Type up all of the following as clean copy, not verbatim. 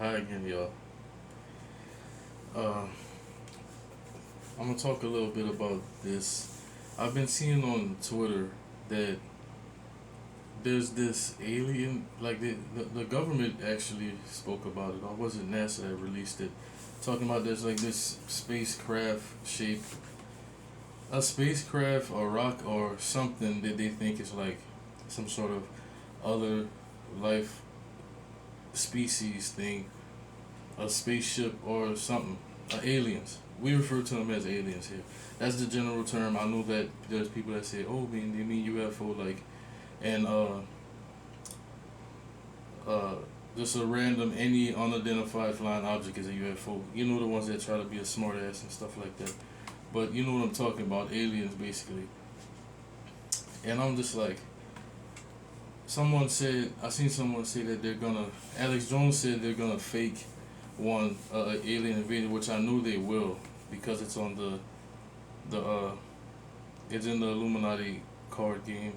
Hi again, y'all. Uh, I'm gonna talk a little bit about this. I've been seeing on Twitter that there's this alien, like the government actually spoke about it, or was it NASA that released it? Talking about there's like this spacecraft shape, a spacecraft or rock or something that they think is like some sort of other life species thing, a spaceship or something, aliens. We refer to them as aliens here. That's the general term. I know that there's people that say, "Oh, they mean UFO," like, and uh, just a random any unidentified flying object is a UFO. You know the ones that try to be a smartass and stuff like that. But you know what I'm talking about, aliens basically. And I'm just like, someone said, I seen someone say that they're gonna. Alex Jones said they're gonna fake one alien invasion, which I knew they will because it's on the it's in the Illuminati card game.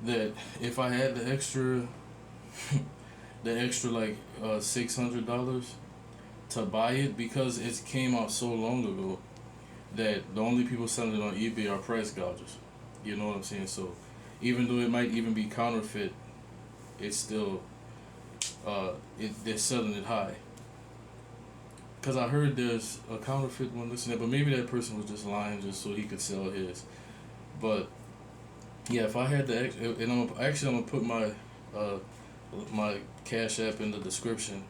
That if I had the extra, the extra like $600 to buy it because it came out so long ago that the only people selling it on eBay are price gougers. You know what I'm saying? So even though it might even be counterfeit, it's still they're selling it high. Cause I heard there's a counterfeit one listening, but maybe that person was just lying just so he could sell his. But yeah, if I had the and I'm gonna put uh my Cash App in the description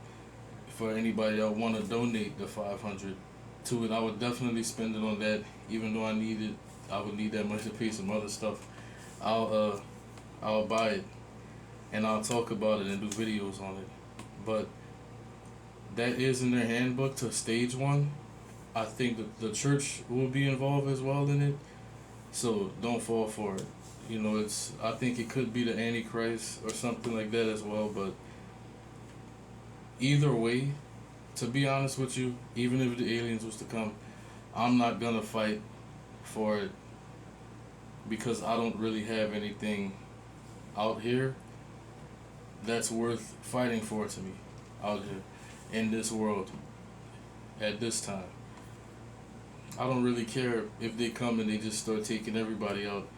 for anybody that want to donate the 500 to it. I would definitely spend it on that, even though I would need that money to pay some other stuff. I'll I'll buy it and I'll talk about it and do videos on it. But that is in their handbook to stage one. I think that the church will be involved as well in it. So don't fall for it. You know, it's I think it could be the Antichrist or something like that as well. But either way, to be honest with you, even if the aliens was to come, I'm not gonna fight for it because I don't really have anything out here that's worth fighting for to me out here in this world at this time. I don't really care if they come and they just start taking everybody out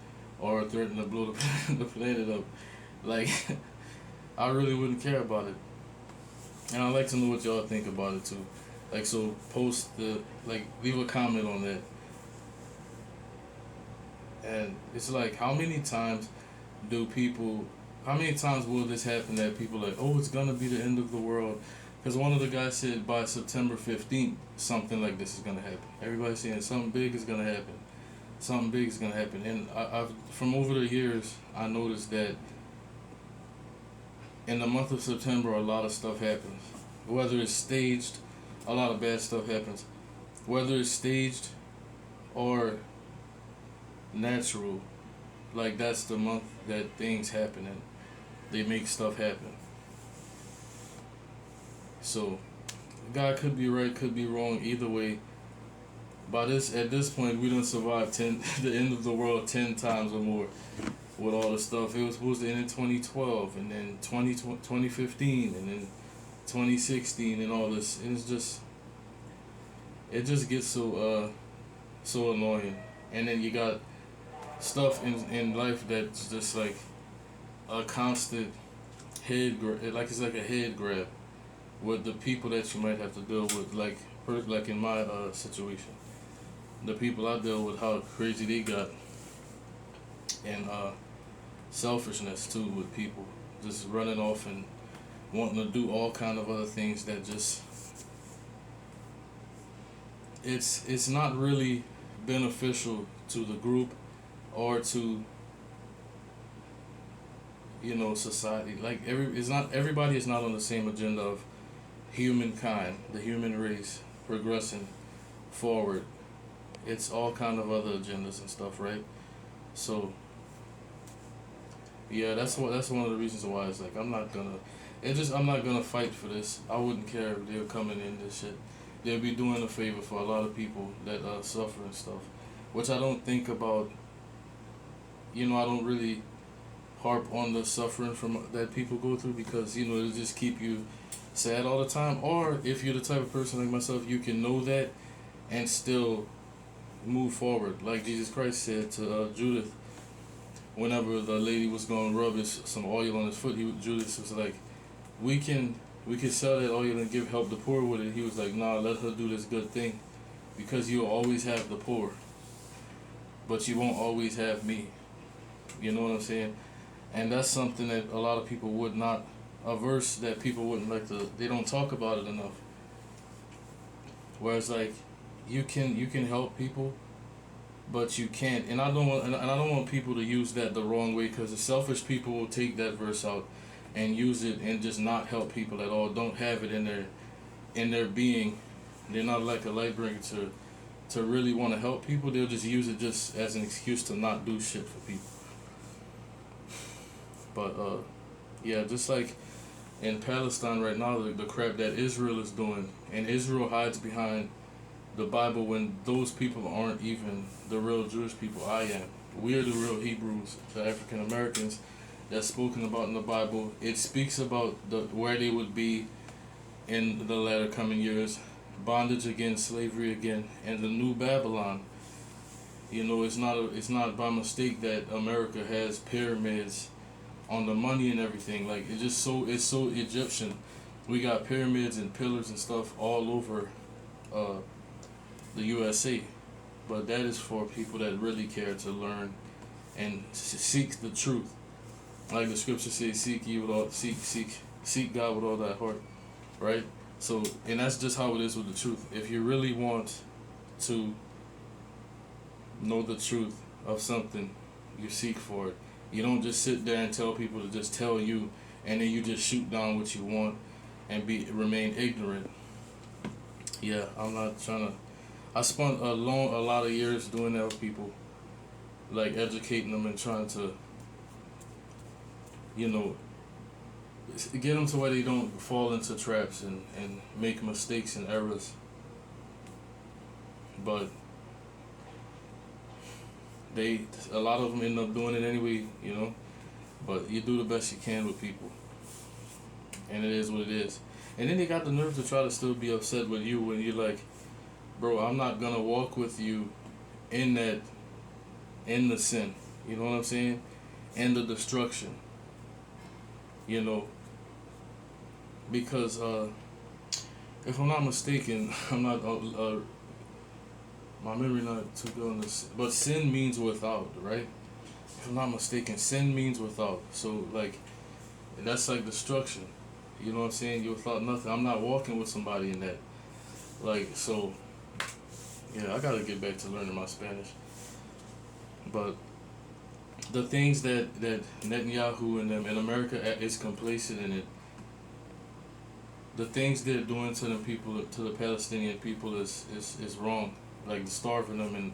or threaten to blow the planet up. Like, I really wouldn't care about it. And I'd like to know what y'all think about it too. Like, so post leave a comment on that. And it's like, how many times will this happen that people are like, oh, it's gonna be the end of the world? Because one of the guys said by September 15th, something like this is gonna happen. Everybody's saying something big is gonna happen. Something big is gonna happen. And I've from over the years, I noticed that in the month of September, a lot of stuff happens. Whether it's staged, a lot of bad stuff happens. Whether it's staged or natural, like that's the month that things happen and they make stuff happen. So, God could be right, could be wrong. Either way, at this point, we done survived the end of the world 10 times or more with all the stuff. It was supposed to end in 2012, and then 2015, and then 2016, and all this. And it just gets so annoying. And then you got stuff in life that's just like a constant like it's like a head grab with the people that you might have to deal with, like in my situation, the people I deal with, how crazy they got, and selfishness too with people just running off and wanting to do all kind of other things that just it's not really beneficial to the group or to society. Like it's not everybody is not on the same agenda of humankind, the human race progressing forward. It's all kind of other agendas and stuff, right? So yeah, that's one of the reasons why it's like I'm not gonna fight for this. I wouldn't care if they were coming in this shit. They'll be doing a favor for a lot of people that suffer and stuff, which I don't think about. I don't really harp on the suffering from that people go through because it'll just keep you sad all the time, or if you're the type of person like myself, you can know that and still move forward. Like Jesus Christ said to Judith, whenever the lady was going to rub some oil on his foot, Judas was like, "We can sell that oil and give help the poor with it." He was like, "Nah, let her do this good thing, because you'll always have the poor, but you won't always have me." You know what I'm saying? And that's something that a lot of people would not, a verse that people wouldn't like to, they don't talk about it enough. Whereas like, you can help people, but you can't. And I don't want people to use that the wrong way, because the selfish people will take that verse out and use it and just not help people at all. Don't have it in their being. They're not like a light bringer to really want to help people. They'll just use it just as an excuse to not do shit for people. But yeah, just like in Palestine right now, the crap that Israel is doing, and Israel hides behind the Bible when those people aren't even the real Jewish people. I am. We are the real Hebrews, the African Americans that's spoken about in the Bible. It speaks about where they would be in the latter coming years, bondage again, slavery again, and the new Babylon. You know, it's not by mistake that America has pyramids on the money and everything. Like, it's so Egyptian. We got pyramids and pillars and stuff all over the USA, but that is for people that really care to learn and seek the truth. Like the scripture says, seek God with all thy heart, right? So, and that's just how it is with the truth. If you really want to know the truth of something, you seek for it. You don't just sit there and tell people to just tell you, and then you just shoot down what you want and remain ignorant. Yeah, I'm not trying to. I spent a lot of years doing that with people, like educating them and trying to, you know, get them to where they don't fall into traps and make mistakes and errors. But a lot of them end up doing it anyway, you know. But you do the best you can with people, and it is what it is. And then they got the nerve to try to still be upset with you when you're like, bro, I'm not gonna walk with you in the sin. You know what I'm saying? And the destruction. You know, because if I'm not mistaken, I'm not my memory not too good on this, but sin means without, right? If I'm not mistaken, sin means without. So like, that's like destruction. You know what I'm saying? You without nothing. I'm not walking with somebody in that. Like, so yeah, I gotta get back to learning my Spanish. But the things that Netanyahu and them in America is complacent in it. The things they're doing to the people, to the Palestinian people, is wrong. Like starving them, and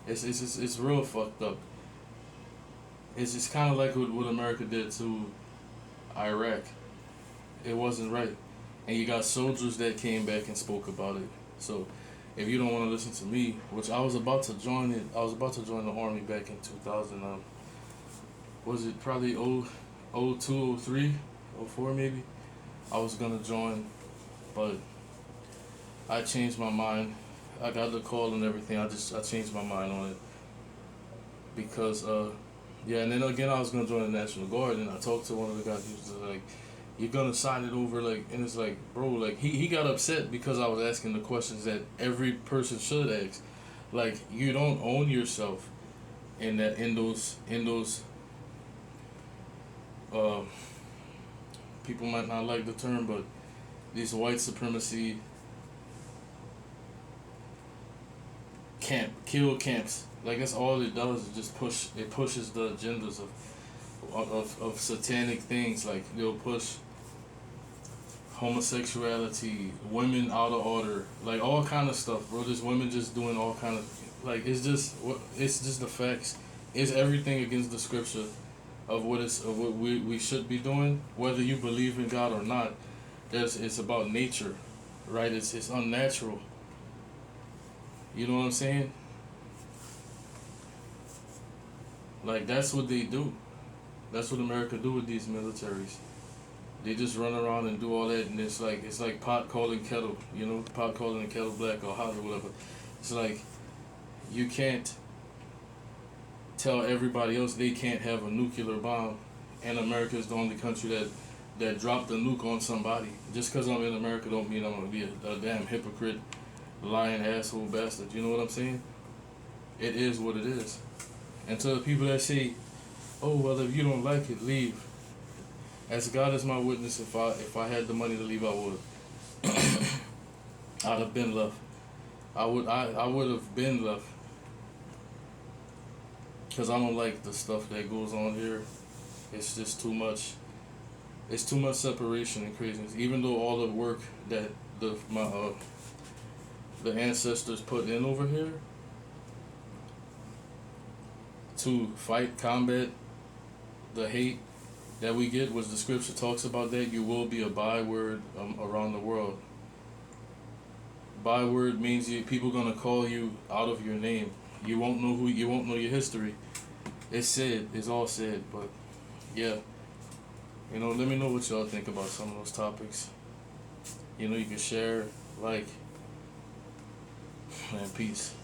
it's real fucked up. It's just kind of like what America did to Iraq. It wasn't right, and you got soldiers that came back and spoke about it. So, if you don't want to listen to me, which I was about to join the army back in 2000. Was it probably 02, 03, 04 maybe? I was gonna join, but I changed my mind. I got the call and everything. I changed my mind on it because yeah. And then again, I was gonna join the National Guard, and I talked to one of the guys. He was like, "You're gonna sign it over," like, and it's like, bro, like he got upset because I was asking the questions that every person should ask. Like, you don't own yourself in those people might not like the term, but these white supremacy kill camps. Like, that's all it does is just pushes the agendas of satanic things. Like, they'll push homosexuality, women out of order, like all kind of stuff, bro. Just women just doing all kind of, like, it's just the facts. It's everything against the scripture of what we should be doing, whether you believe in God or not. It's about nature, right? It's unnatural. You know what I'm saying? Like, that's what they do. That's what America do with these militaries. They just run around and do all that, and it's like pot calling kettle, pot calling the kettle black or hot or whatever. It's like you can't tell everybody else they can't have a nuclear bomb, and America is the only country that dropped a nuke on somebody. Just because I'm in America don't mean I'm gonna be a damn hypocrite, lying asshole bastard. You know what I'm saying? It is what it is. And to the people that say, "Oh well, if you don't like it, leave." As God is my witness, if I had the money to leave, I would. I'd have been left. I would have been left. Cause I don't like the stuff that goes on here. It's just too much. It's too much separation and craziness. Even though all the work that the ancestors put in over here to fight, combat the hate that we get, which the scripture talks about, that you will be a byword around the world. Byword means people gonna call you out of your name. You won't know you won't know your history. It's said, it's all said, but yeah. Let me know what y'all think about some of those topics. You can share, like, and peace.